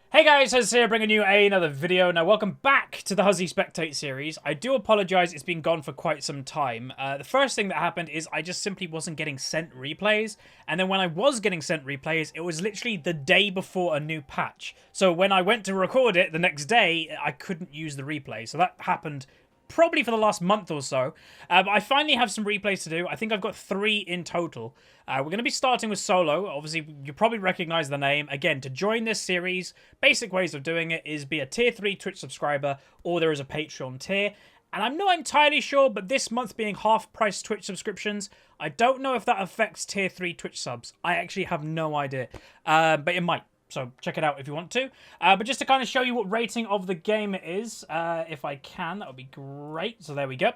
Hey guys, Huzzy here bringing you another video. Now welcome back to the Huzzy Spectates series. I do apologise, it's been gone for quite some time. The first thing that happened is I just simply wasn't getting sent replays. And then when I was getting sent replays, it was literally the day before a new patch. So when I went to record it the next day, I couldn't use the replay. So that happened probably for the last month or so. I finally have some replays to do. I think I've got 3 in total. We're going to be starting with solo. Obviously, you probably recognize the name. Again, to join this series, basic ways of doing it is be a tier 3 Twitch subscriber, or there is a Patreon tier. And I'm not entirely sure, but this month being half-price Twitch subscriptions, I don't know if that affects tier 3 Twitch subs. I actually have no idea, but it might. So check it out if you want to. But just to kind of show you what rating of the game it is, if I can, that would be great. So there we go.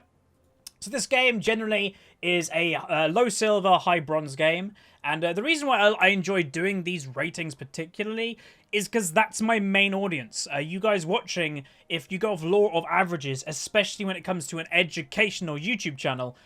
So this game generally is a low silver, high bronze game. And the reason why I enjoy doing these ratings particularly is because that's my main audience. You guys watching, if you go off law of averages, especially when it comes to an educational YouTube channel,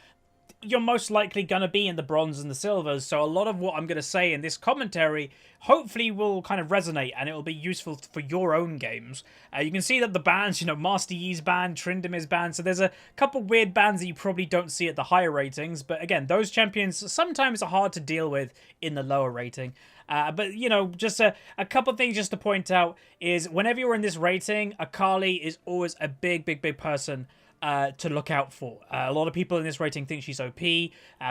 you're most likely going to be in the bronze and the silvers. So a lot of what I'm going to say in this commentary hopefully will kind of resonate and it will be useful for your own games. You can see that the bans, you know, Master Yi's banned, Trindam is banned. So there's a couple weird bans that you probably don't see at the higher ratings. But again, those champions sometimes are hard to deal with in the lower rating. But, you know, just a couple things just to point out is whenever you're in this rating, Akali is always a big person to look out for. A lot of people in this rating think she's OP,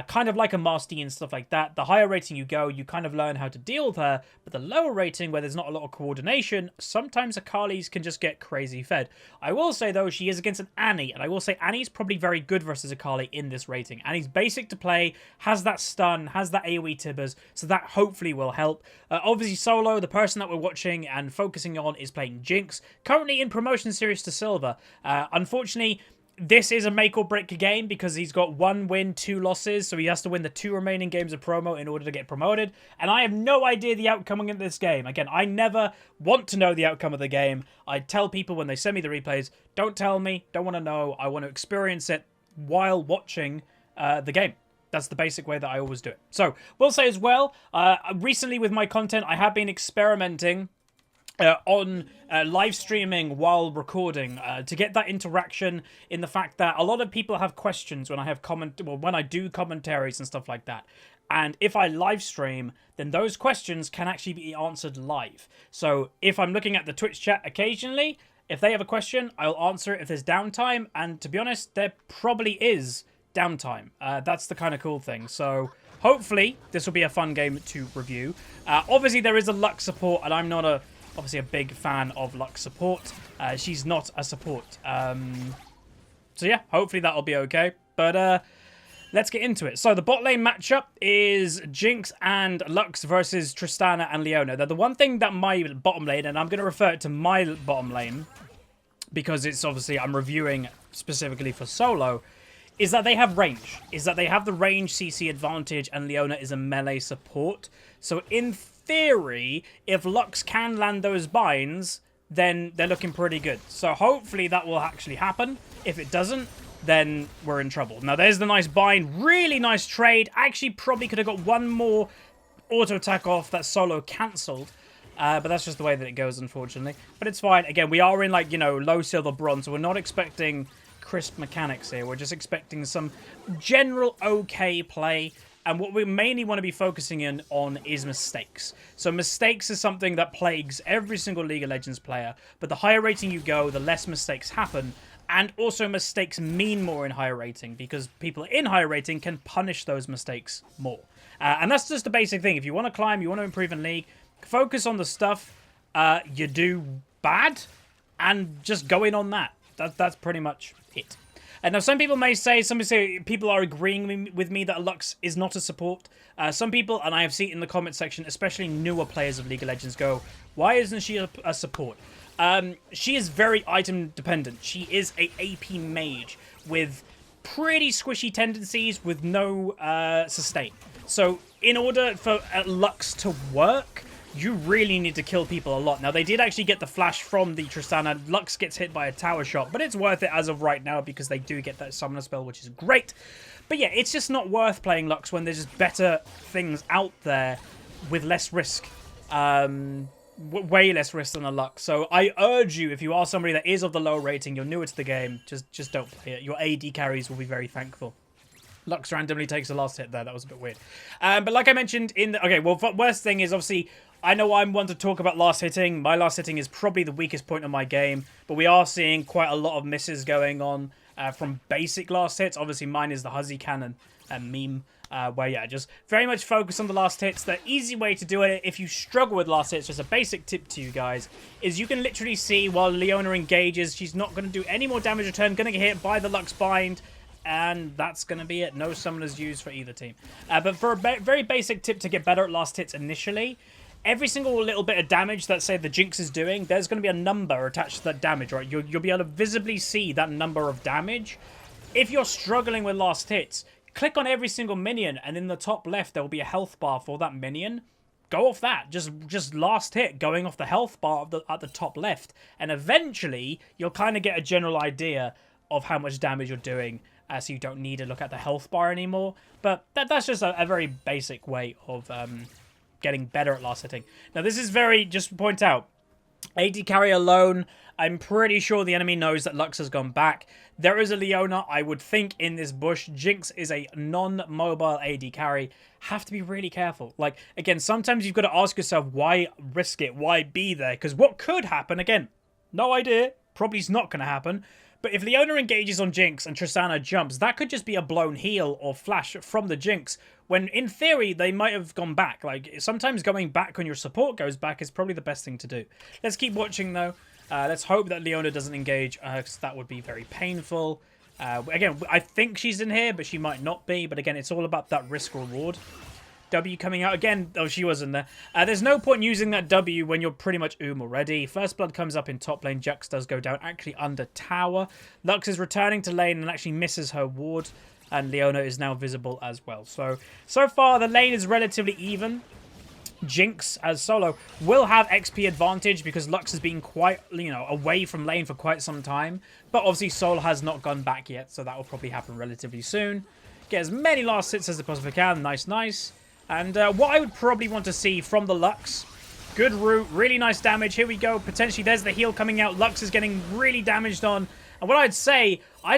kind of like a Master Yi and stuff like that. The higher rating you go, you kind of learn how to deal with her, but the lower rating, where there's not a lot of coordination, sometimes Akali's can just get crazy fed. I will say, though, she is against an Annie, and I will say Annie's probably very good versus Akali in this rating. Annie's basic to play, has that stun, has that AoE tibbers, so that hopefully will help. Obviously, solo, the person that we're watching and focusing on is playing Jinx, currently in promotion series to silver. Unfortunately, this is a make or break game because he's got 1 win, 2 losses, so he has to win the 2 remaining games of promo in order to get promoted, and I have no idea the outcome of this game. Again, I never want to know the outcome of the game. I tell people when they send me the replays, don't tell me, don't want to know, I want to experience it while watching the game. That's the basic way that I always do it. So, we'll say as well, recently with my content, I have been experimenting on live streaming while recording to get that interaction in the fact that a lot of people have questions when I have when I do commentaries and stuff like that. And if I live stream, then those questions can actually be answered live. So if I'm looking at the Twitch chat occasionally, if they have a question, I'll answer it if there's downtime. And to be honest, there probably is downtime. That's the kind of cool thing. So hopefully this will be a fun game to review. Obviously there is a Lux support, and I'm not obviously a big fan of Lux support. She's not a support. So yeah, hopefully that'll be okay. But let's get into it. So the bot lane matchup is Jinx and Lux versus Tristana and Leona. Now the one thing that my bottom lane, and I'm going to refer to my bottom lane because it's obviously I'm reviewing specifically for solo, is that they have range. Is that they have the range CC advantage and Leona is a melee support. So in theory, if Lux can land those binds, then they're looking pretty good. So hopefully that will actually happen. If it doesn't, then we're in trouble. Now there's the nice bind. Really nice trade. Actually probably could have got one more auto attack off that solo cancelled. But that's just the way that it goes, unfortunately. But it's fine. Again, we are in, like, you know, low silver bronze. So we're not expecting crisp mechanics here. We're just expecting some general okay play. And what we mainly want to be focusing in on is mistakes. So mistakes is something that plagues every single League of Legends player. But the higher rating you go, the less mistakes happen. And also mistakes mean more in higher rating because people in higher rating can punish those mistakes more. And that's just the basic thing. If you want to climb, you want to improve in League, focus on the stuff you do bad and just go in on that. That's pretty much it. And now some people may say, people are agreeing with me that Lux is not a support. Some people, and I have seen it in the comment section, especially newer players of League of Legends go, why isn't she a support? She is very item dependent. She is a AP mage with pretty squishy tendencies with no sustain. So in order for Lux to work, you really need to kill people a lot. Now, they did actually get the flash from the Tristana. Lux gets hit by a tower shot, but it's worth it as of right now because they do get that summoner spell, which is great. But yeah, it's just not worth playing Lux when there's just better things out there with less risk. way less risk than a Lux. So I urge you, if you are somebody that is of the low rating, you're newer to the game, just don't play it. Your AD carries will be very thankful. Lux randomly takes the last hit there. That was a bit weird. But like I mentioned in the... Okay, well, worst thing is obviously... I know I'm one to talk about last hitting. My last hitting is probably the weakest point of my game. But we are seeing quite a lot of misses going on from basic last hits. Obviously, mine is the Huzzy cannon meme. Where, yeah, just very much focus on the last hits. The easy way to do it, if you struggle with last hits, just a basic tip to you guys, is you can literally see while Leona engages, she's not going to do any more damage return, going to get hit by the Lux Bind, and that's going to be it. No summoners used for either team. But for a very basic tip to get better at last hits initially, every single little bit of damage that, say, the Jinx is doing, there's going to be a number attached to that damage, right? You'll be able to visibly see that number of damage. If you're struggling with last hits, click on every single minion, and in the top left, there will be a health bar for that minion. Go off that. Just last hit, going off the health bar at the top left. And eventually, you'll kind of get a general idea of how much damage you're doing, so you don't need to look at the health bar anymore. But that's just a very basic way of getting better at last hitting. Now, this is just to point out, AD carry alone, I'm pretty sure the enemy knows that Lux has gone back. There is a Leona, I would think, in this bush. Jinx is a non-mobile AD carry. Have to be really careful. Like, again, sometimes you've got to ask yourself, why risk it? Why be there? Because what could happen, again, no idea. Probably is not going to happen. But if Leona engages on Jinx and Tristana jumps, that could just be a blown heal or flash from the Jinx, when in theory they might have gone back. Like, sometimes going back when your support goes back is probably the best thing to do. Let's keep watching though. Let's hope that Leona doesn't engage, because that would be very painful. Again, I think she's in here, but she might not be. But again, it's all about that risk-reward. W coming out again. Oh, she was in there. There's no point using that W when you're pretty much already. First blood comes up in top lane. Jux does go down actually under tower. Lux is returning to lane and actually misses her ward. And Leona is now visible as well. So far the lane is relatively even. Jinx as solo will have XP advantage because Lux has been quite, away from lane for quite some time. But obviously Sol has not gone back yet, so that will probably happen relatively soon. Get as many last hits as they possibly can. Nice, nice. And what I would probably want to see from the Lux, good root, really nice damage. Here we go. Potentially there's the heal coming out. Lux is getting really damaged on. And what I'd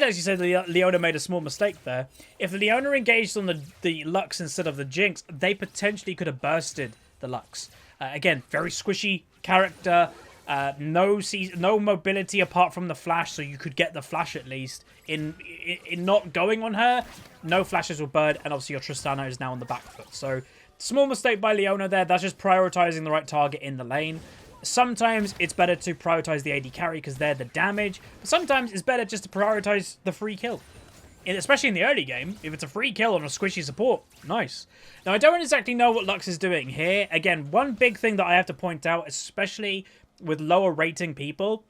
actually say Leona made a small mistake there. If Leona engaged on the Lux instead of the Jinx, they potentially could have bursted the Lux. Again, very squishy character. No mobility apart from the flash, so you could get the flash at least. In not going on her, no flashes will burn, and obviously your Tristana is now on the back foot. So, small mistake by Leona there. That's just prioritizing the right target in the lane. Sometimes it's better to prioritize the AD carry because they're the damage, but sometimes it's better just to prioritize the free kill. Especially in the early game, if it's a free kill on a squishy support, nice. Now, I don't exactly know what Lux is doing here. Again, one big thing that I have to point out, especially with lower rating people,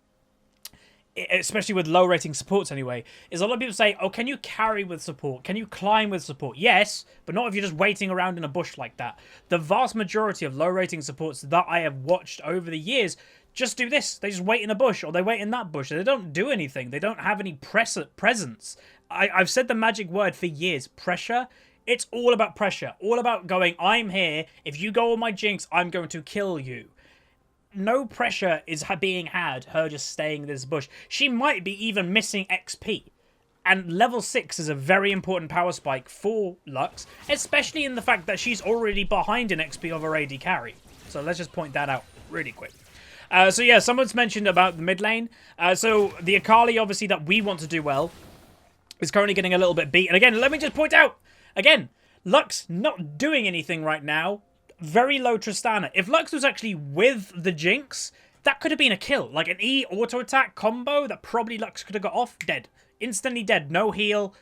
especially with low rating supports anyway, is a lot of people say, oh, can you carry with support? Can you climb with support? Yes, but not if you're just waiting around in a bush like that. The vast majority of low rating supports that I have watched over the years just do this. They just wait in a bush, or they wait in that bush. They don't do anything. They don't have any presence. I've said the magic word for years, pressure. It's all about pressure. All about going, I'm here. If you go on my Jinx, I'm going to kill you. No pressure is being had, her just staying in this bush. She might be even missing XP. And level 6 is a very important power spike for Lux, especially in the fact that she's already behind in XP of her AD carry. So let's just point that out really quick. So yeah, someone's mentioned about the mid lane. So the Akali, obviously, that we want to do well, is currently getting a little bit beat. And again, let me just point out, again, Lux not doing anything right now. Very low Tristana. If Lux was actually with the Jinx, that could have been a kill. Like an E auto attack combo that probably Lux could have got off. Dead. Instantly dead. No heal.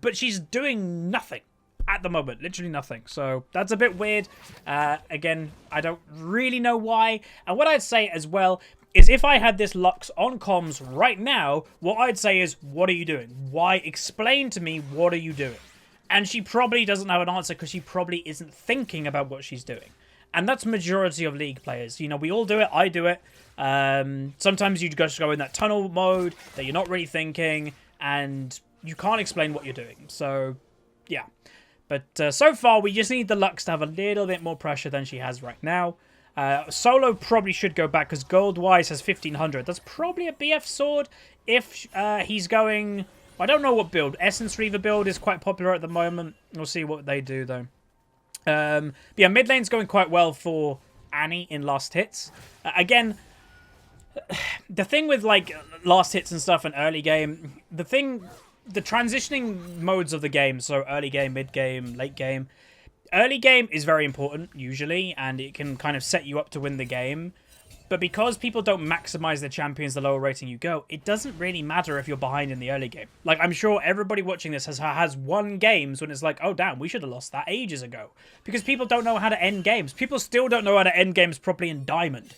But she's doing nothing at the moment. Literally nothing. So that's a bit weird. Again, I don't really know why. And what I'd say as well is if I had this Lux on comms right now, what I'd say is, what are you doing? Why? Explain to me, what are you doing? And she probably doesn't have an answer because she probably isn't thinking about what she's doing. And that's majority of League players. You know, we all do it. I do it. Sometimes you just go in that tunnel mode that you're not really thinking and you can't explain what you're doing. So, yeah. But so far, we just need the Lux to have a little bit more pressure than she has right now. Solo probably should go back because gold-wise has 1500. That's probably a BF sword if he's going... I don't know what build. Essence Reaver build is quite popular at the moment. We'll see what they do, though. But yeah, mid lane's going quite well for Annie in last hits. Again, the thing with like last hits and stuff and early game, the transitioning modes of the game, so early game, mid game, late game. Early game is very important, usually, and it can kind of set you up to win the game. But because people don't maximize their champions the lower rating you go, it doesn't really matter if you're behind in the early game. Like, I'm sure everybody watching this has won games when it's like, oh, damn, we should have lost that ages ago. Because people don't know how to end games. People still don't know how to end games properly in Diamond.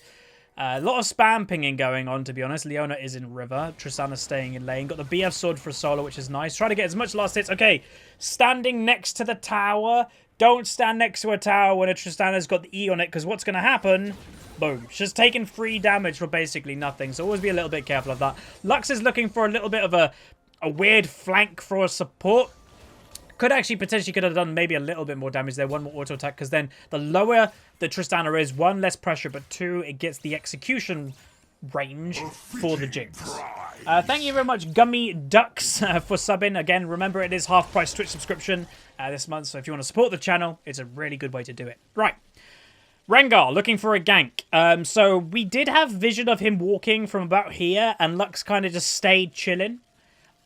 A lot of spam pinging going on, to be honest. Leona is in River. Tristana's staying in lane. Got the BF sword for Solo, which is nice. Try to get as much last hits. Okay, standing next to the tower. Don't stand next to a tower when a Tristana's got the E on it, because what's going to happen... Boom. She's taken 3 damage for basically nothing, so always be a little bit careful of that. Lux is looking for a little bit of a weird flank for a support. Could actually potentially could have done maybe a little bit more damage there. 1 more auto attack, because then the lower the Tristana is, 1 less pressure, but 2, it gets the execution range for the Jinx. Thank you very much, Gummy Ducks, for subbing. Again, remember it is half-price Twitch subscription this month, so if you want to support the channel, it's a really good way to do it. Right. Rengar, looking for a gank. So we did have vision of him walking from about here, and Lux kind of just stayed chilling.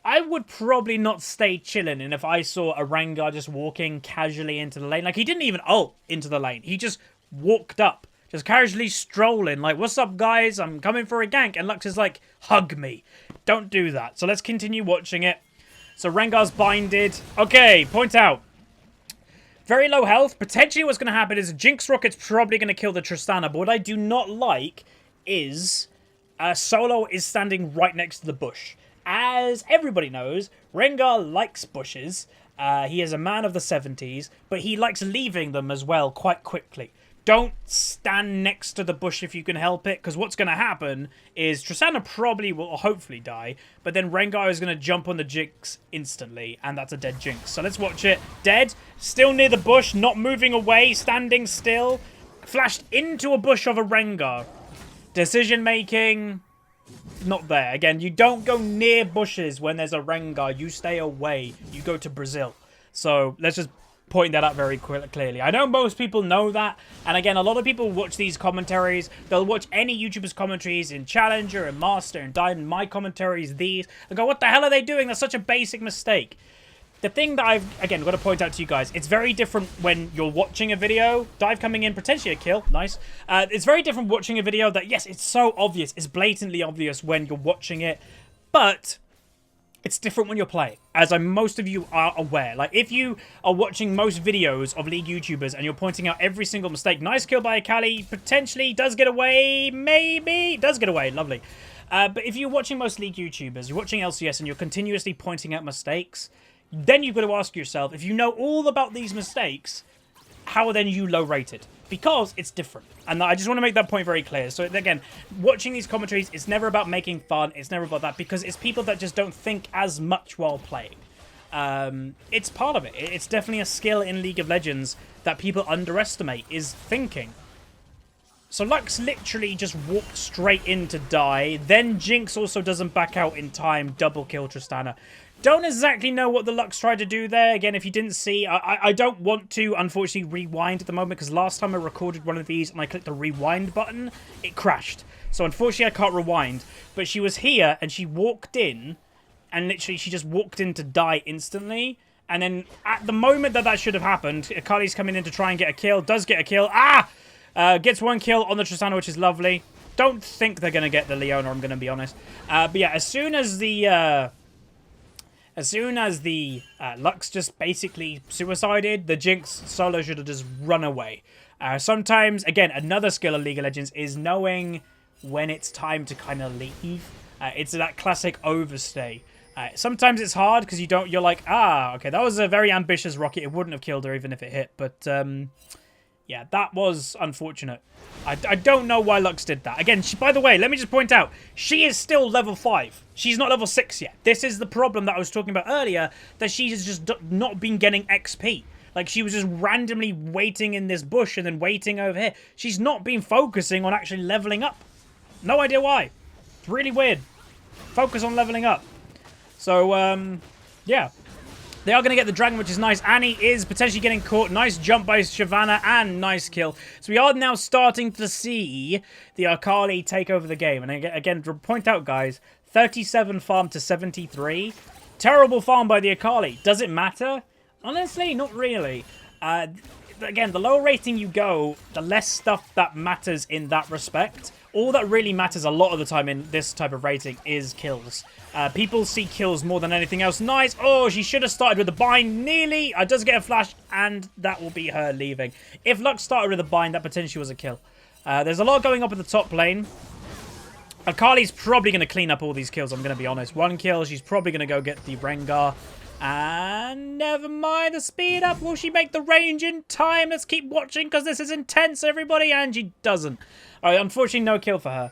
I would probably not stay chilling, and if I saw a Rengar just walking casually into the lane, like he didn't even ult into the lane. He just walked up, just casually strolling, like, what's up, guys? I'm coming for a gank. And Lux is like, hug me. Don't do that. So let's continue watching it. So Rengar's binded. Okay, point out. Very low health. Potentially what's going to happen is Jinx Rocket's probably going to kill the Tristana. But what I do not like is Solo is standing right next to the bush. As everybody knows, Rengar likes bushes. He is a man of the 70s, but he likes leaving them as well quite quickly. Don't stand next to the bush if you can help it, because what's going to happen is Tristana probably will hopefully die, but then Rengar is going to jump on the Jinx instantly, and that's a dead Jinx. So let's watch it. Dead, still near the bush, not moving away, standing still, flashed into a bush of a Rengar. Decision making, not there. Again, you don't go near bushes when there's a Rengar. You stay away. You go to Brazil. So let's just point that out very clearly. I know most people know that, and again, a lot of people watch these commentaries. They'll watch any YouTuber's commentaries in Challenger and Master and Diamond. My commentaries, these. They go, what the hell are they doing? That's such a basic mistake. The thing that I've, again, got to point out to you guys, it's very different when you're watching a video. Dive coming in, potentially a kill. Nice. It's very different watching a video that, yes, it's so obvious. It's blatantly obvious when you're watching it, but it's different when you're playing, as most of you are aware. Like, if you are watching most videos of League YouTubers and you're pointing out every single mistake, nice kill by Akali, potentially does get away, maybe, does get away, lovely. But if you're watching most League YouTubers, you're watching LCS and you're continuously pointing out mistakes, then you've got to ask yourself, if you know all about these mistakes, how are then you low rated? Because it's different. And I just want to make that point very clear. So again, watching these commentaries, it's never about making fun. It's never about that, because it's people that just don't think as much while playing. It's part of it. It's definitely a skill in League of Legends that people underestimate, is thinking. So Lux literally just walked straight in to die. Then Jinx also doesn't back out in time. Double kill Tristana. Don't exactly know what the Lux tried to do there. Again, if you didn't see, I don't want to, unfortunately, rewind at the moment, because last time I recorded one of these and I clicked the rewind button, it crashed. So unfortunately, I can't rewind. But she was here and she walked in, and literally she just walked in to die instantly. And then at the moment that should have happened, Akali's coming in to try and get a kill. Does get a kill. Gets 1 kill on the Tristana, which is lovely. Don't think they're going to get the Leona, I'm going to be honest. But yeah, as soon as the Lux just basically suicided, the Jinx Solo should have just run away. Sometimes, again, another skill of League of Legends is knowing when it's time to kind of leave. It's that classic overstay. Sometimes it's hard because you're like, okay, that was a very ambitious rocket. It wouldn't have killed her even if it hit. But yeah, that was unfortunate. I don't know why Lux did that. Again, by the way, let me just point out, she is still level 5. She's not level 6 yet. This is the problem that I was talking about earlier, that she has just not been getting XP. Like, she was just randomly waiting in this bush and then waiting over here. She's not been focusing on actually leveling up. No idea why. It's really weird. Focus on leveling up. So, yeah. They are going to get the dragon, which is nice. Annie is potentially getting caught. Nice jump by Shyvana and nice kill. So we are now starting to see the Akali take over the game. And again, to point out, guys, 37 farm to 73. Terrible farm by the Akali. Does it matter? Honestly, not really. Again, the lower rating you go, the less stuff that matters in that respect. All that really matters a lot of the time in this type of rating is kills. People see kills more than anything else. Nice. Oh, she should have started with the bind. Nearly. Does get a flash, and that will be her leaving. If Lux started with a bind, that potentially was a kill. There's a lot going up at the top lane. Akali's probably going to clean up all these kills, I'm going to be honest. One kill, she's probably going to go get the Rengar. And never mind the speed up. Will she make the range in time? Let's keep watching because this is intense, everybody. And she doesn't. All right, unfortunately, no kill for her.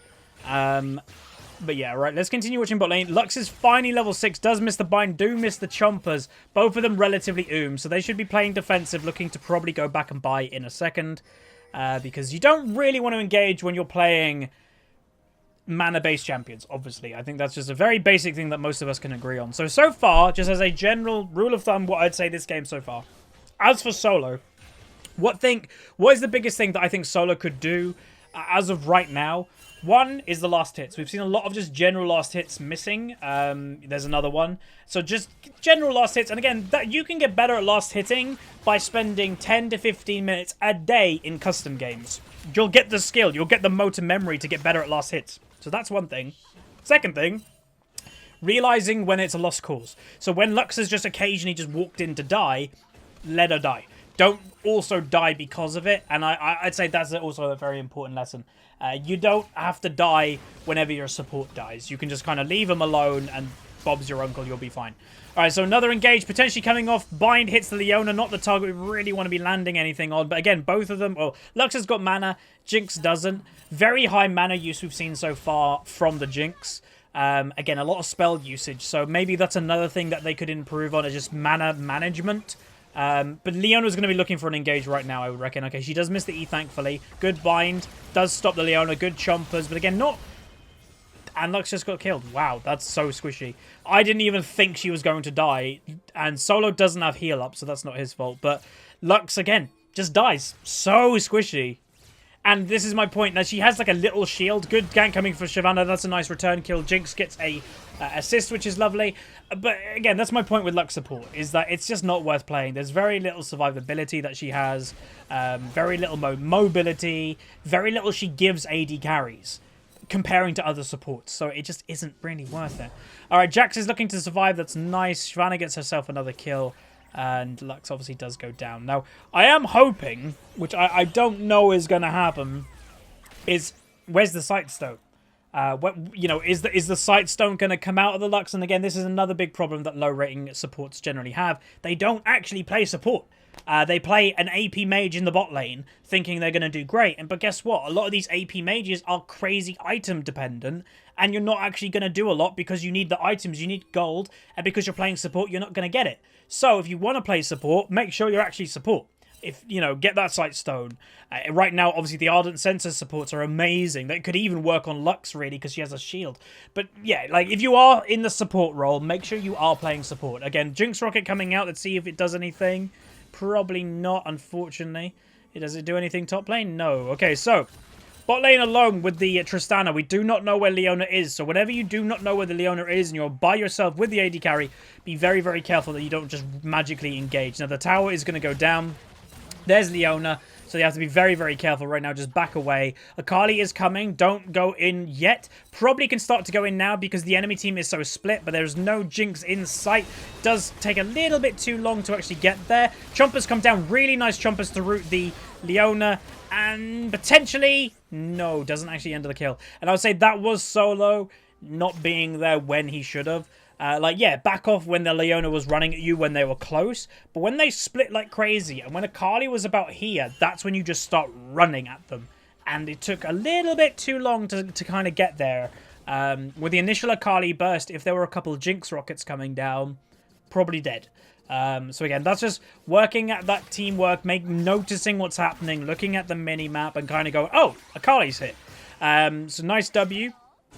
But yeah, right. Let's continue watching bot lane. Lux is finally level 6. Does miss the bind. Do miss the chompers. Both of them relatively so they should be playing defensive. Looking to probably go back and buy in a second. Because you don't really want to engage when you're playing mana-based champions, obviously. I think that's just a very basic thing that most of us can agree on. So far, just as a general rule of thumb, what I'd say this game so far. As for solo, what is the biggest thing that I think solo could do as of right now? One is the last hits. We've seen a lot of just general last hits missing. There's another one. So just general last hits. And again, that you can get better at last hitting by spending 10 to 15 minutes a day in custom games. You'll get the skill. You'll get the motor memory to get better at last hits. So that's one thing. Second thing, realizing when it's a lost cause. So when Lux has just occasionally just walked in to die, let her die. Don't also die because of it. And I'd say that's also a very important lesson. You don't have to die whenever your support dies. You can just kind of leave them alone and Bob's your uncle, you'll be fine. All right, so another engage potentially coming off. Bind hits the Leona, not the target we really want to be landing anything on. But again, both of them... Oh, Lux has got mana. Jinx doesn't. Very high mana use we've seen so far from the Jinx. Again, a lot of spell usage. So maybe that's another thing that they could improve on, is just mana management. But Leona's going to be looking for an engage right now, I would reckon. Okay, she does miss the E, thankfully. Good bind. Does stop the Leona. Good chompers. But again, not... And Lux just got killed. Wow, that's so squishy. I didn't even think she was going to die. And Solo doesn't have heal up, so that's not his fault. But Lux, again, just dies. So squishy. And this is my point. Now, she has like a little shield. Good gank coming for Shyvana. That's a nice return kill. Jinx gets a assist, which is lovely. But again, that's my point with Lux support, is that it's just not worth playing. There's very little survivability that she has. Very little mobility. Very little she gives AD carries, comparing to other supports. So it just isn't really worth it. All right, Jax is looking to survive. That's nice. Shyvana gets herself another kill. And Lux obviously does go down. Now, I am hoping, which I don't know is going to happen, is where's the Sight Stone? Is the Sight Stone going to come out of the Lux? And again, this is another big problem that low rating supports generally have. They don't actually play support. They play an AP mage in the bot lane, thinking they're going to do great. But guess what? A lot of these AP mages are crazy item dependent, and you're not actually going to do a lot because you need the items, you need gold, and because you're playing support, you're not going to get it. So if you want to play support, make sure you're actually support. If, get that Sight Stone. Right now, obviously, the Ardent Sensor supports are amazing. They could even work on Lux, really, because she has a shield. But, yeah, like, if you are in the support role, make sure you are playing support. Again, Jinx Rocket coming out. Let's see if it does anything. Probably not, unfortunately. Does it do anything top lane? No. Okay, so bot lane alone with the Tristana. We do not know where Leona is. So whenever you do not know where the Leona is and you're by yourself with the AD carry, be very, very careful that you don't just magically engage. Now, the tower is going to go down. There's Leona. So you have to be very, very careful right now. Just back away. Akali is coming. Don't go in yet. Probably can start to go in now because the enemy team is so split, but there's no Jinx in sight. Does take a little bit too long to actually get there. Chompers come down. Really nice chompers to root the Leona. And potentially... No, doesn't actually end the kill. And I would say that was Solo not being there when he should have. Back off when the Leona was running at you when they were close. But when they split like crazy, and when Akali was about here, that's when you just start running at them. And it took a little bit too long to kind of get there. With the initial Akali burst, if there were a couple of Jinx rockets coming down, probably dead. So again, that's just working at that teamwork, noticing what's happening, looking at the mini-map and kind of going, oh, Akali's hit. So nice W.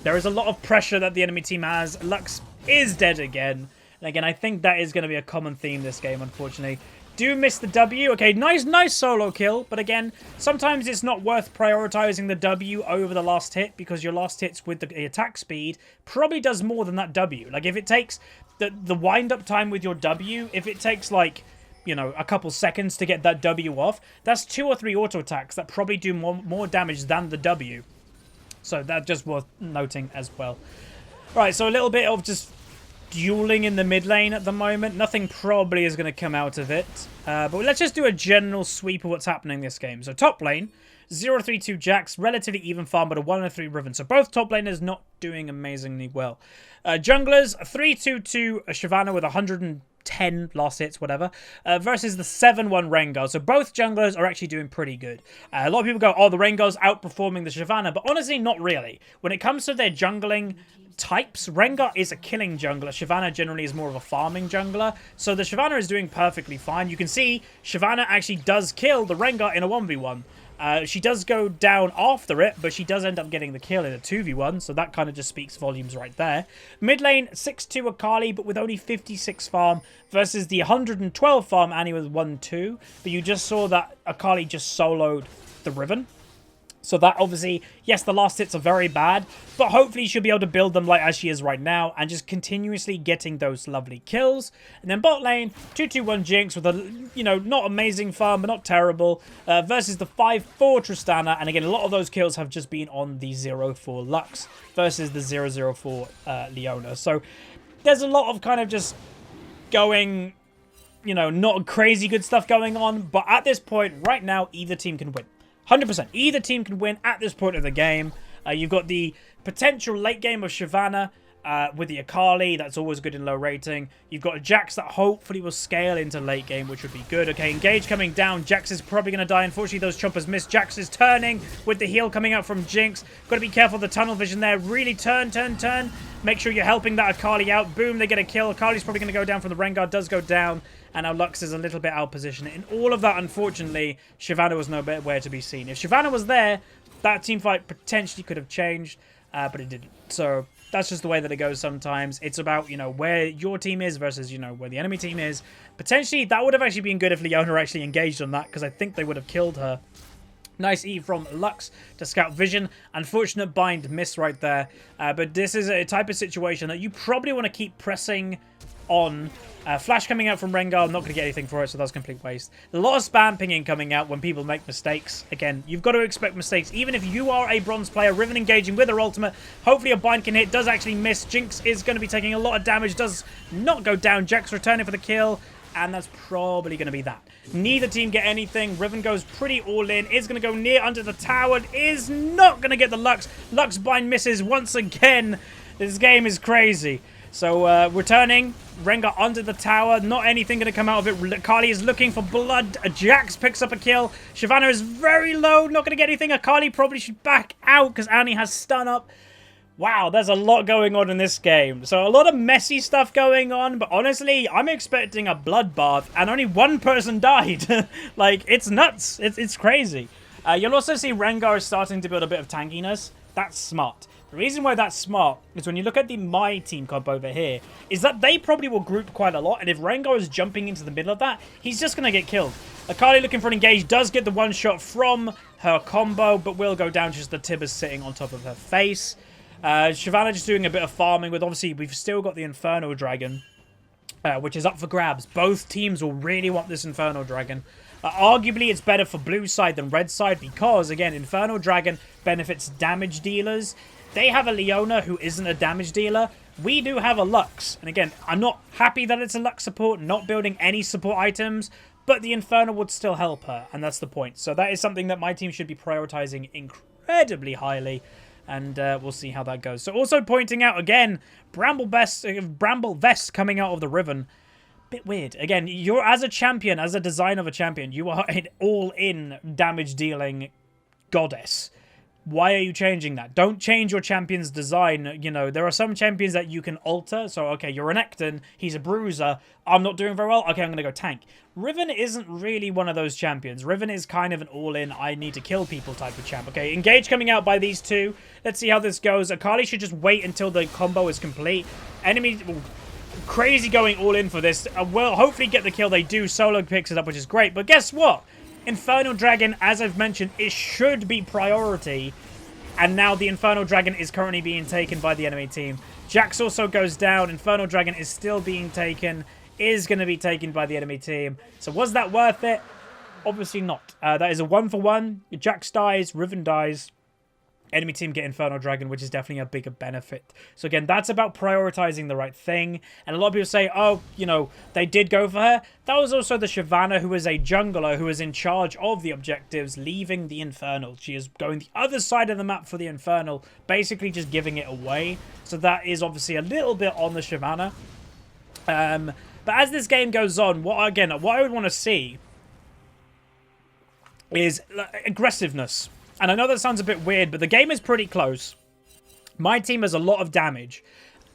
There is a lot of pressure that the enemy team has. Lux is dead again. And again, I think that is going to be a common theme this game, unfortunately. Do miss the W. Okay, nice solo kill. But again, sometimes it's not worth prioritizing the W over the last hit because your last hits with the attack speed probably does more than that W. Like, if it takes the wind-up time with your W, if it takes, like, you know, a couple seconds to get that W off, that's 2 or 3 auto attacks that probably do more damage than the W. So that's just worth noting as well. Right, so a little bit of just dueling in the mid lane at the moment. Nothing probably is going to come out of it. But let's just do a general sweep of what's happening in this game. So top lane, 0-3-2 Jax, relatively even farm, but a 1-3 Riven. So both top laners not doing amazingly well. Junglers, 3-2-2 Shyvana with 110 last hits, whatever, versus the 7-1 Rengar. So both junglers are actually doing pretty good. A lot of people go, oh, the Rengar's outperforming the Shyvana, but honestly, not really. When it comes to their jungling types, Rengar is a killing jungler. Shyvana generally is more of a farming jungler. So the Shyvana is doing perfectly fine. You can see Shyvana actually does kill the Rengar in a 1v1. She does go down after it, but she does end up getting the kill in a 2v1, so that kind of just speaks volumes right there. Mid lane, 6-2 Akali, but with only 56 farm, versus the 112 farm Annie with 1-2. But you just saw that Akali just soloed the Riven. So that obviously, yes, the last hits are very bad, but hopefully she'll be able to build them like as she is right now and just continuously getting those lovely kills. And then bot lane, 2-2-1 Jinx with a, you know, not amazing farm, but not terrible, versus the 5-4 Tristana. And again, a lot of those kills have just been on the 0-4 Lux versus the 0-0-4 Leona. So there's a lot of kind of just going, you know, not crazy good stuff going on, but at this point, right now, either team can win. 100%. Either team can win at this point of the game. You've got the potential late game of Shyvana with the Akali. That's always good in low rating. You've got a Jax that hopefully will scale into late game, which would be good. Okay, engage coming down. Jax is probably going to die. Unfortunately, those choppers missed. Jax is turning with the heal coming out from Jinx. Got to be careful of the tunnel vision there. Really turn. Make sure you're helping that Akali out. Boom, they get a kill. Akali's probably going to go down from the Rengar. Does go down. And now Lux is a little bit out position. In all of that, unfortunately, Shyvana was nowhere to be seen. If Shyvana was there, that teamfight potentially could have changed, but it didn't. So that's just the way that it goes sometimes. It's about, you know, where your team is versus, you know, where the enemy team is. Potentially, that would have actually been good if Leona actually engaged on that, because I think they would have killed her. Nice E from Lux to scout vision. Unfortunate bind miss right there. But this is a type of situation that you probably want to keep pressing on. Flash coming out from Rengar. I'm not going to get anything for it, so that's a complete waste. A lot of spam pinging coming out when people make mistakes. Again, you've got to expect mistakes. Even if you are a bronze player, Riven engaging with her ultimate. Hopefully a bind can hit. Does actually miss. Jinx is going to be taking a lot of damage. Does not go down. Jax returning for the kill. And that's probably going to be that. Neither team get anything. Riven goes pretty all in. Is going to go near under the tower. Is not going to get the Lux. Lux bind misses once again. This game is crazy. So, returning. Rengar under the tower. Not anything going to come out of it. Akali is looking for blood. Jax picks up a kill. Shyvana is very low. Not going to get anything. Akali probably should back out because Annie has stun up. Wow, there's a lot going on in this game. So a lot of messy stuff going on, but honestly, I'm expecting a bloodbath, and only one person died. Like, it's nuts. It's crazy. You'll also see Rengar is starting to build a bit of tankiness. That's smart. The reason why that's smart is when you look at the My Team comp over here, is that they probably will group quite a lot, and if Rengar is jumping into the middle of that, he's just going to get killed. Akali looking for an engage, does get the one shot from her combo, but will go down just the Tibbers sitting on top of her face. Shyvana just doing a bit of farming with, obviously, we've still got the Inferno Dragon, which is up for grabs. Both teams will really want this Inferno Dragon. Arguably, it's better for blue side than red side because, again, Inferno Dragon benefits damage dealers. They have a Leona who isn't a damage dealer. We do have a Lux. And again, I'm not happy that it's a Lux support, not building any support items, but the Inferno would still help her, and that's the point. So that is something that my team should be prioritizing incredibly highly. And we'll see how that goes. So also pointing out, again, Bramble Vest coming out of the Riven. Bit weird. Again, you're, as a champion, as a design of a champion, you are an all-in damage-dealing goddess. Why are you changing that? Don't change your champion's design. You know, there are some champions that you can alter. So, okay, you're an Ekton. He's a bruiser. I'm not doing very well. Okay, I'm going to go tank. Riven isn't really one of those champions. Riven is kind of an all-in, I need to kill people type of champ. Okay, engage coming out by these two. Let's see how this goes. Akali should just wait until the combo is complete. Enemy... crazy going all in for this. Will hopefully get the kill. They do. Solo picks it up, which is great. But guess what? Infernal Dragon, as I've mentioned, it should be priority. And now the Infernal Dragon is currently being taken by the enemy team. Jax also goes down. Infernal Dragon is still being taken. Is going to be taken by the enemy team. So was that worth it? Obviously not. That is a 1-for-1. Jax dies. Riven dies. Enemy team get Infernal Dragon, which is definitely a bigger benefit. So again, that's about prioritizing the right thing. And a lot of people say, oh, you know, they did go for her. That was also the Shyvana, who is a jungler, who is in charge of the objectives, leaving the Infernal. She is going the other side of the map for the Infernal, basically just giving it away. So that is obviously a little bit on the Shyvana. But as this game goes on, what I would want to see is aggressiveness. And I know that sounds a bit weird, but the game is pretty close. My team has a lot of damage.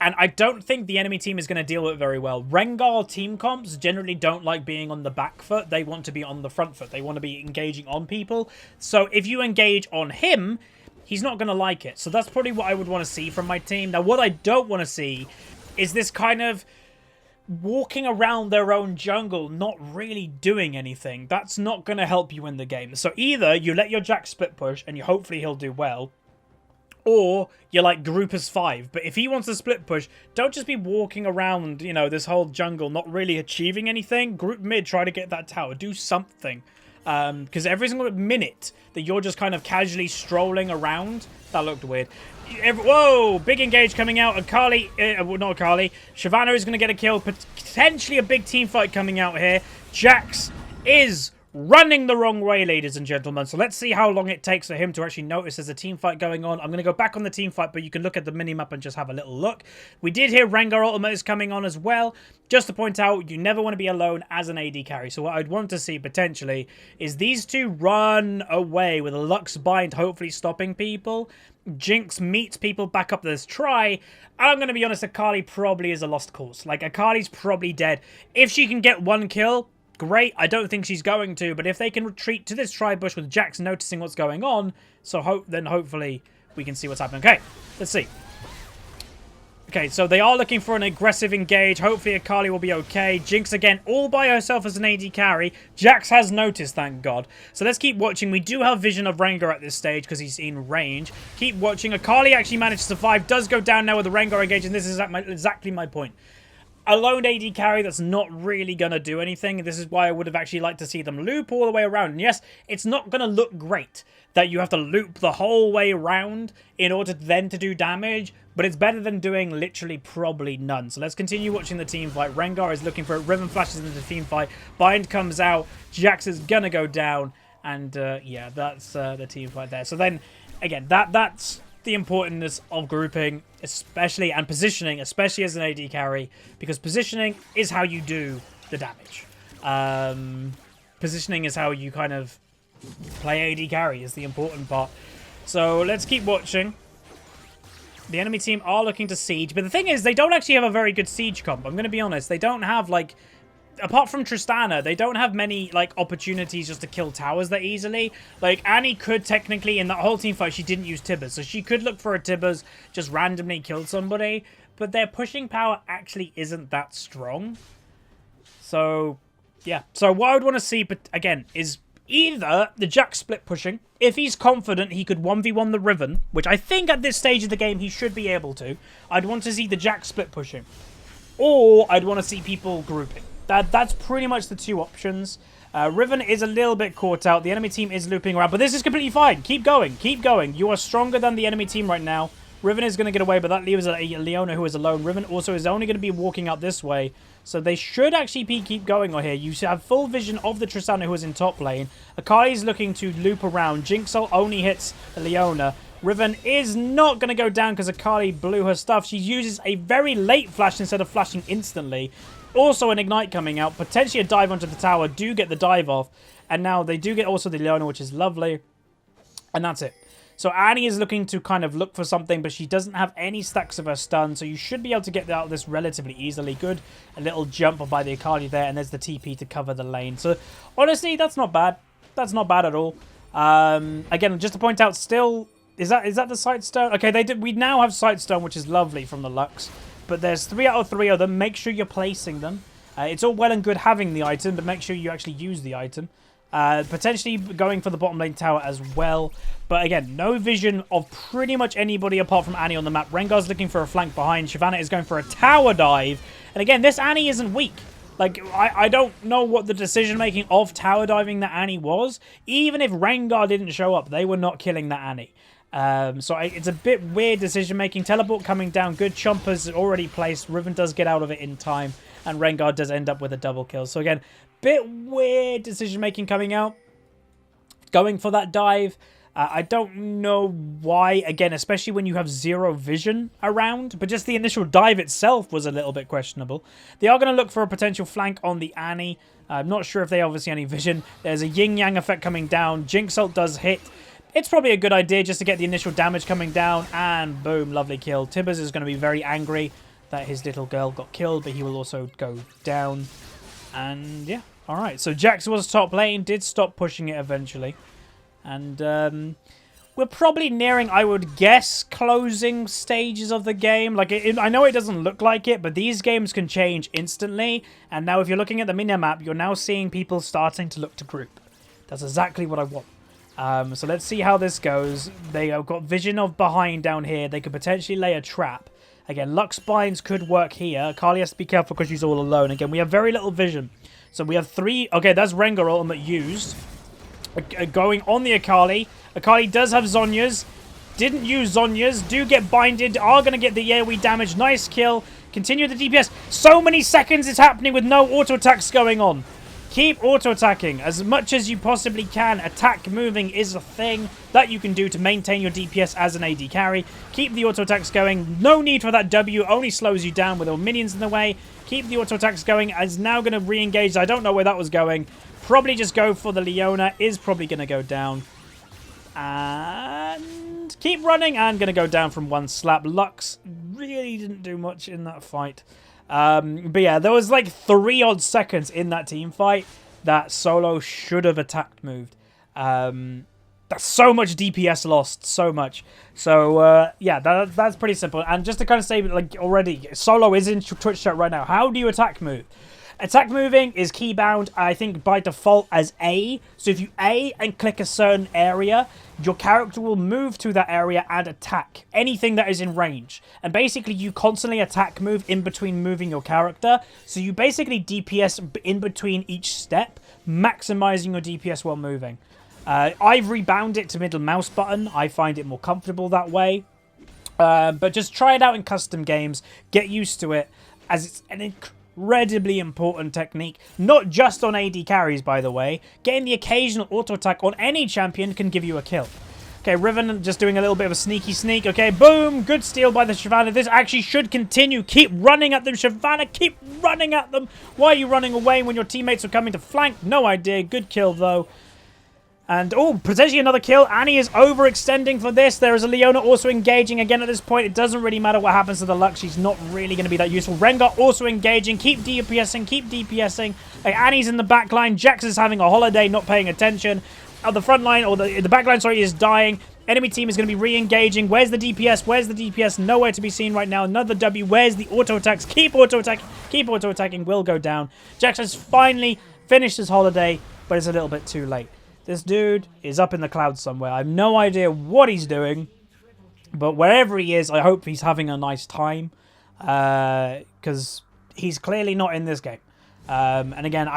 And I don't think the enemy team is going to deal with it very well. Rengar team comps generally don't like being on the back foot. They want to be on the front foot. They want to be engaging on people. So if you engage on him, he's not going to like it. So that's probably what I would want to see from my team. Now, what I don't want to see is this kind of walking around their own jungle, not really doing anything. That's not going to help you win the game. So either you let your Jax split push and hopefully he'll do well, or you're like group as 5. But if he wants to split push, don't just be walking around, you know, this whole jungle, not really achieving anything. Group mid, try to get that tower. Do something. Because every single minute that you're just kind of casually strolling around, that looked weird. Whoa, big engage coming out. Akali, not Akali. Shyvana is going to get a kill. Potentially a big team fight coming out here. Jax is running the wrong way, ladies and gentlemen. So let's see how long it takes for him to actually notice there's a team fight going on. I'm going to go back on the team fight, but you can look at the minimap and just have a little look. We did hear Rengar ultimate is coming on as well. Just to point out, you never want to be alone as an AD carry. So what I'd want to see potentially is these two run away with a Lux Bind, hopefully stopping people. Jinx meets people back up this try. I'm going to be honest, Akali probably is a lost cause. Like, Akali's probably dead. If she can get one kill, great. I don't think she's going to, but if they can retreat to this tri-bush with Jax noticing what's going on, then hopefully we can see what's happening. Okay, let's see. Okay, so they are looking for an aggressive engage. Hopefully Akali will be okay. Jinx again, all by herself as an AD carry. Jax has noticed, thank God. So let's keep watching. We do have vision of Rengar at this stage because he's in range. Keep watching. Akali actually managed to survive. Does go down now with the Rengar engage, and this is exactly my point. A lone AD carry that's not really going to do anything. This is why I would have actually liked to see them loop all the way around. And yes, it's not going to look great that you have to loop the whole way around in order then to do damage, but it's better than doing literally probably none. So let's continue watching the team fight. Rengar is looking for it. Riven flashes into the team fight. Bind comes out. Jax is going to go down. And yeah, that's the team fight there. So then, again, that's the importance of grouping, especially, and positioning, especially as an AD carry, because positioning is how you do the damage. Positioning is how you kind of play AD carry, is the important part. So let's keep watching. The enemy team are looking to siege, but the thing is, they don't actually have a very good siege comp. I'm going to be honest. They don't have, like, apart from Tristana, they don't have many, like, opportunities just to kill towers that easily. Like, Annie could technically, in that whole team fight, she didn't use Tibbers. So she could look for a Tibbers, just randomly kill somebody. But their pushing power actually isn't that strong. So, yeah. So what I would want to see, but again, is either the Jax split pushing. If he's confident he could 1v1 the Riven, which I think at this stage of the game he should be able to, I'd want to see the Jax split pushing. Or I'd want to see people grouping. That's pretty much the two options. Riven is a little bit caught out. The enemy team is looping around, but this is completely fine. Keep going. Keep going. You are stronger than the enemy team right now. Riven is going to get away, but that leaves a Leona who is alone. Riven also is only going to be walking out this way. So they should actually keep going on here. You have full vision of the Tristana who is in top lane. Akali is looking to loop around. Jinx only hits Leona. Riven is not going to go down because Akali blew her stuff. She uses a very late flash instead of flashing instantly. Also an Ignite coming out. Potentially a dive onto the tower. Do get the dive off. And now they do get also the Leona, which is lovely. And that's it. So Annie is looking to kind of look for something, but she doesn't have any stacks of her stun, so you should be able to get out of this relatively easily. Good. A little jump by the Akali there, and there's the TP to cover the lane. So honestly, that's not bad. That's not bad at all. Again, just to point out, still, is that the sight stone? Okay, we now have sight stone, which is lovely from the Lux. But there's 3 out of 3 of them. Make sure you're placing them. It's all well and good having the item, but make sure you actually use the item. Potentially going for the bottom lane tower as well. But again, no vision of pretty much anybody apart from Annie on the map. Rengar's looking for a flank behind. Shyvana is going for a tower dive. And again, this Annie isn't weak. Like, I don't know what the decision-making of tower diving that Annie was. Even if Rengar didn't show up, they were not killing that Annie. So it's a bit weird decision-making. Teleport coming down. Good chompers already placed. Riven does get out of it in time. And Rengar does end up with a double kill. So again, bit weird decision-making coming out. Going for that dive. I don't know why, again, especially when you have 0 vision around. But just the initial dive itself was a little bit questionable. They are going to look for a potential flank on the Annie. I'm not sure if they obviously any vision. There's a yin-yang effect coming down. Jinx ult does hit. It's probably a good idea just to get the initial damage coming down. And boom, lovely kill. Tibbers is going to be very angry that his little girl got killed, but he will also go down. And yeah, alright. So Jax was top lane, did stop pushing it eventually. And we're probably nearing, I would guess, closing stages of the game. Like, I know it doesn't look like it, but these games can change instantly. And now if you're looking at the minimap, you're now seeing people starting to look to group. That's exactly what I want. So let's see how this goes. They have got vision of behind down here. They could potentially lay a trap. Again, Lux Binds could work here. Kali has to be careful because she's all alone. Again, we have very little vision. So we have 3... Okay, that's Rengar ultimate used. Going on the Akali. Akali does have Zhonya's. Didn't use Zhonya's. Do get binded. Are going to get the AoE damage. Nice kill. Continue the DPS. So many seconds it's happening with no auto attacks going on. Keep auto-attacking as much as you possibly can. Attack moving is a thing that you can do to maintain your DPS as an AD carry. Keep the auto-attacks going. No need for that W. Only slows you down with all minions in the way. Keep the auto-attacks going. Is now going to re-engage. I don't know where that was going. Probably just go for the Leona. Is probably going to go down. And keep running. And going to go down from one slap. Lux really didn't do much in that fight. But yeah, there was like 3 odd seconds in that team fight that Solo should have attacked moved. That's so much DPS lost, so much. So yeah, that's pretty simple. And just to kind of say, like already, Solo is in Twitch chat right now. How do you attack move? Attack moving is keybound, I think, by default as A. So if you A and click a certain area, your character will move to that area and attack anything that is in range. And basically, you constantly attack move in between moving your character. So you basically DPS in between each step, maximizing your DPS while moving. I've rebound it to middle mouse button. I find it more comfortable that way. But just try it out in custom games. Get used to it, as it's an incredibly important technique, not just on AD carries, by the way. Getting the occasional auto attack on any champion can give you a kill. Okay, Riven just doing a little bit of a sneaky sneak. Okay, boom, good steal by the Shyvana. This actually should continue. Keep running at them, Shyvana. Keep running at them. Why are you running away when your teammates are coming to flank? No idea. Good kill though. And, oh, potentially another kill. Annie is overextending for this. There is a Leona also engaging. Again, at this point, it doesn't really matter what happens to the Lux. She's not really going to be that useful. Rengar also engaging. Keep DPSing. Keep DPSing. Like, Annie's in the back line. Jax is having a holiday, not paying attention. The front line, or the back line, sorry, is dying. Enemy team is going to be re-engaging. Where's the DPS? Where's the DPS? Nowhere to be seen right now. Another W. Where's the auto-attacks? Keep auto-attacking. Keep auto-attacking. Will go down. Jax has finally finished his holiday, but it's a little bit too late. This dude is up in the clouds somewhere. I have no idea what he's doing. But wherever he is, I hope he's having a nice time. Because he's clearly not in this game. And again,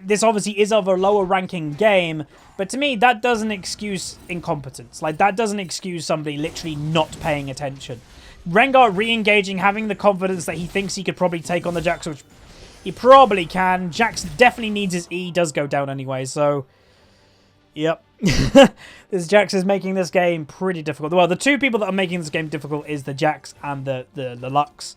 this obviously is of a lower ranking game. But to me, that doesn't excuse incompetence. Like, that doesn't excuse somebody literally not paying attention. Rengar re-engaging, having the confidence that he thinks he could probably take on the Jax, which he probably can. Jax definitely needs his E. Does go down anyway, so... Yep. This Jax is making this game pretty difficult. Well, the two people that are making this game difficult is the Jax and the Lux.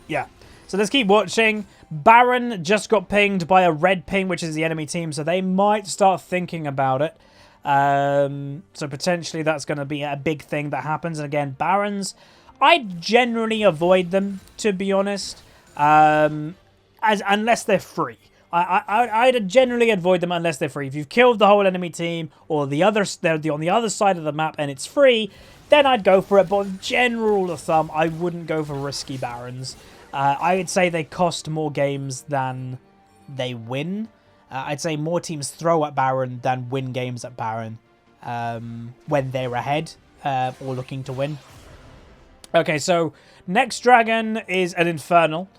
Yeah. So let's keep watching. Baron just got pinged by a red ping, which is the enemy team, so they might start thinking about it. So potentially that's going to be a big thing that happens. And again, Barons, I generally avoid them, to be honest, unless they're free. I'd generally avoid them unless they're free. If you've killed the whole enemy team or they're on the other side of the map and it's free, then I'd go for it. But general rule of thumb, I wouldn't go for risky Barons. I would say they cost more games than they win. I'd say more teams throw at Baron than win games at Baron when they're ahead or looking to win. Okay, so next dragon is an Infernal.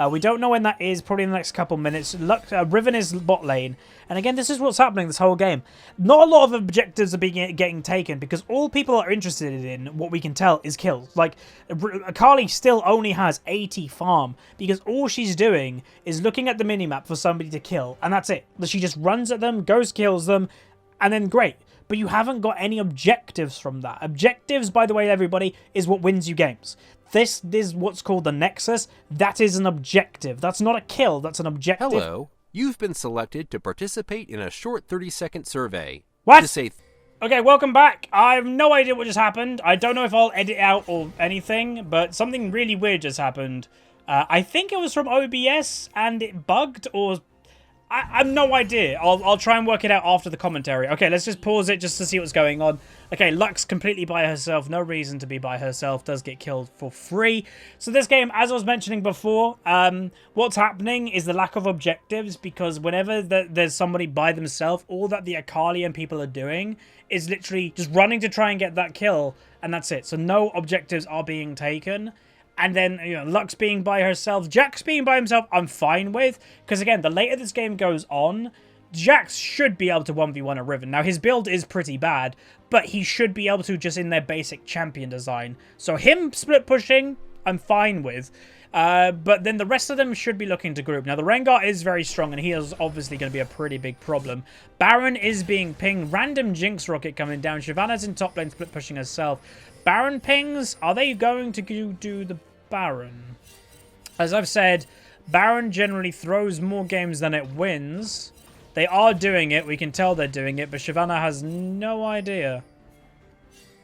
We don't know when that is, probably in the next couple minutes. Riven is bot lane. And again, this is what's happening this whole game. Not a lot of objectives are getting taken because all people are interested in, what we can tell, is kills. Like, Akali still only has 80 farm because all she's doing is looking at the minimap for somebody to kill. And that's it. She just runs at them, goes, kills them, and then great. But you haven't got any objectives from that. Objectives, by the way, everybody, is what wins you games. This is what's called the Nexus. That is an objective. That's not a kill. That's an objective. Hello. You've been selected to participate in a short 30-second survey. What? To say okay, welcome back. I have no idea what just happened. I don't know if I'll edit out or anything, but something really weird just happened. I think it was from OBS and it bugged, or I have no idea. I'll try and work it out after the commentary. Okay, let's just pause it just to see what's going on. Okay, Lux completely by herself. No reason to be by herself. Does get killed for free. So this game, as I was mentioning before, what's happening is the lack of objectives, because whenever there's somebody by themselves, all that the Akali and people are doing is literally just running to try and get that kill, and that's it. So no objectives are being taken. And then, you know, Lux being by herself, Jax being by himself, I'm fine with. Because, again, the later this game goes on, Jax should be able to 1v1 a Riven. Now, his build is pretty bad, but he should be able to just in their basic champion design. So him split pushing, I'm fine with. But then the rest of them should be looking to group. Now, the Rengar is very strong, and he is obviously going to be a pretty big problem. Baron is being pinged. Random Jinx rocket coming down. Shyvana's in top lane split pushing herself. Baron pings, are they going to do the Baron? As I've said, Baron generally throws more games than it wins. They are doing it, we can tell they're doing it, but Shyvana has no idea.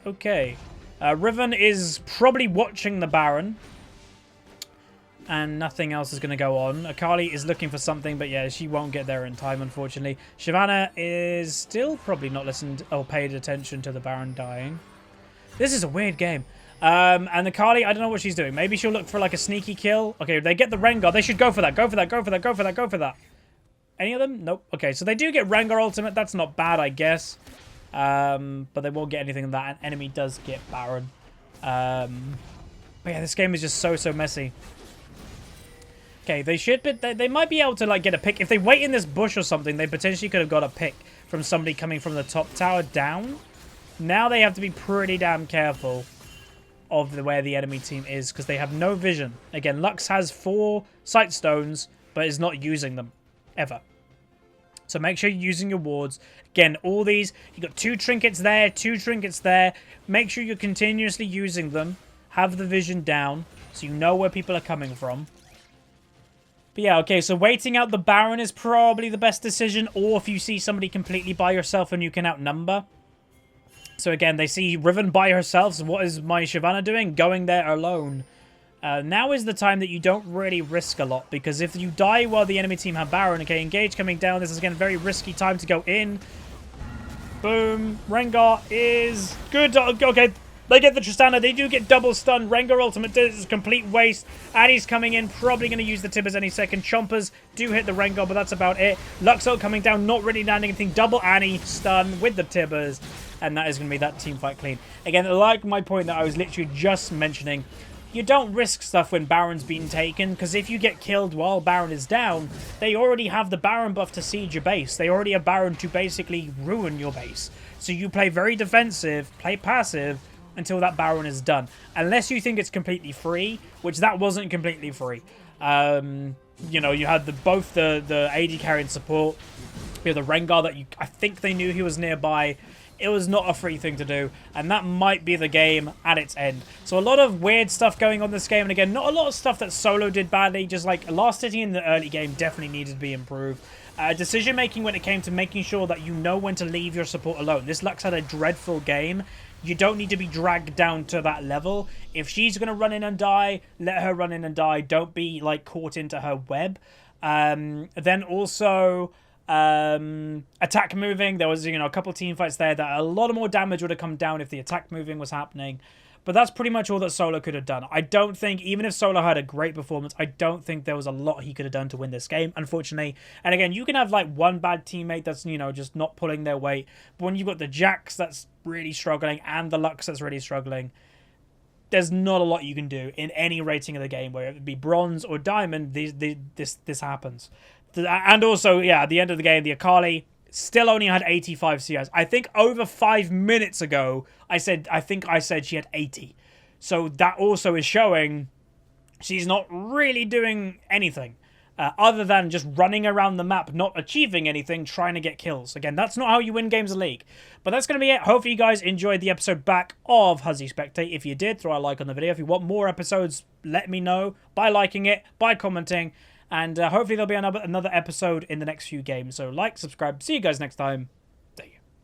Okay. Riven is probably watching the Baron. And nothing else is going to go on. Akali is looking for something, but yeah, she won't get there in time, unfortunately. Shyvana is still probably not listened or paid attention to the Baron dying. This is a weird game. And Akali, I don't know what she's doing. Maybe she'll look for like a sneaky kill. Okay, they get the Rengar. They should go for that. Go for that. Go for that. Go for that. Go for that. Any of them? Nope. Okay, so they do get Rengar ultimate. That's not bad, I guess. But they won't get anything of that. An enemy does get Baron. But yeah, this game is just so messy. Okay, they might be able to like get a pick. If they wait in this bush or something, they potentially could have got a pick from somebody coming from the top tower down. Now they have to be pretty damn careful of where the enemy team is, because they have no vision. Again, Lux has 4 sight stones, but is not using them ever. So make sure you're using your wards. Again, all these, you got 2 trinkets there, 2 trinkets there. Make sure you're continuously using them. Have the vision down so you know where people are coming from. But yeah, okay, so waiting out the Baron is probably the best decision, or if you see somebody completely by yourself and you can outnumber. So again, they see Riven by herself. So what is my Shyvana doing? Going there alone. Now is the time that you don't really risk a lot, because if you die while the enemy team have Baron, okay, engage coming down. This is again a very risky time to go in. Boom. Rengar is good. Okay, they get the Tristana. They do get double stun. Rengar ultimate is a complete waste. Annie's coming in, probably going to use the Tibbers any second. Chompers do hit the Rengar, but that's about it. Luxo coming down, not really landing anything. Double Annie stun with the Tibbers. And that is going to be that team fight clean. Again, like my point that I was literally just mentioning, you don't risk stuff when Baron's been taken, because if you get killed while Baron is down, they already have the Baron buff to siege your base. They already have Baron to basically ruin your base. So you play very defensive, play passive, until that Baron is done. Unless you think it's completely free, which that wasn't completely free. You know, you had both the AD carry and support. You had the Rengar that I think they knew he was nearby. It was not a free thing to do, and that might be the game at its end. So a lot of weird stuff going on this game, and again, not a lot of stuff that Solo did badly, just like Last City in the early game definitely needed to be improved. Decision making when it came to making sure that you know when to leave your support alone. This Lux had a dreadful game. You don't need to be dragged down to that level. If she's going to run in and die, let her run in and die. Don't be like caught into her web. Then also attack moving. There was, you know, a couple team fights there that a lot more damage would have come down if the attack moving was happening. But that's pretty much all that Solar could have done. I don't think, even if Solar had a great performance, I don't think there was a lot he could have done to win this game, unfortunately. And again, you can have like one bad teammate that's, you know, just not pulling their weight. But when you've got the Jax that's really struggling and the Lux that's really struggling, there's not a lot you can do in any rating of the game, whether it be bronze or diamond. This happens. And also, yeah, at the end of the game, the Akali still only had 85 CS. I think over 5 minutes ago, I think I said she had 80. So that also is showing she's not really doing anything other than just running around the map, not achieving anything, trying to get kills. Again, that's not how you win games of League. But that's going to be it. Hopefully you guys enjoyed the episode back of Huzzy Spectate. If you did, throw a like on the video. If you want more episodes, let me know by liking it, by commenting. And hopefully there'll be another episode in the next few games. So like, subscribe. See you guys next time.